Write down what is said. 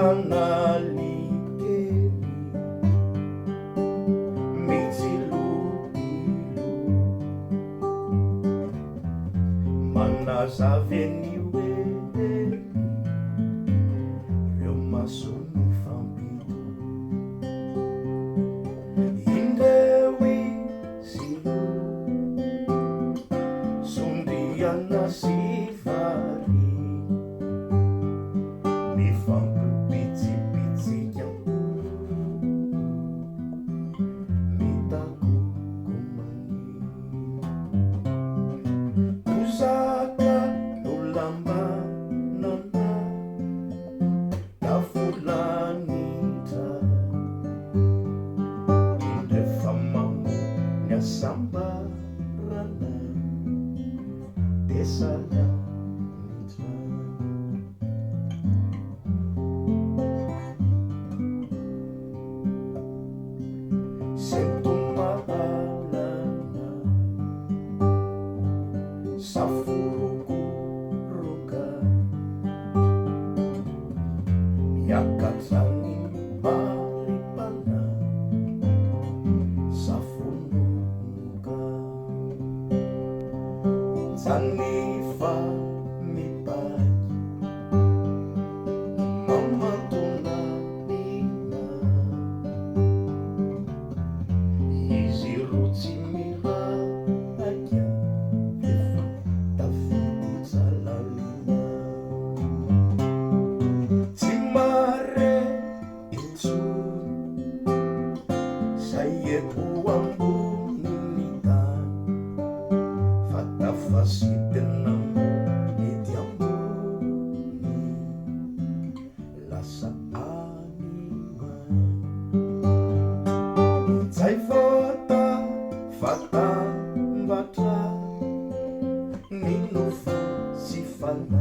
Sanalikeli mitsilupilo manazaveniwe reo masony fampito indewi silo sondriana sivali mifampipitsipitsika mitako komani uzaka nolambanana tafulanita indefamamo nyasambarana desala safurukuruka yakatsangi maripana safunuka zanifa mipaki mama tunanina izirutsimira aja Fasidenam etiambuni lasa anima zay vota fatambatra ninofa sy fana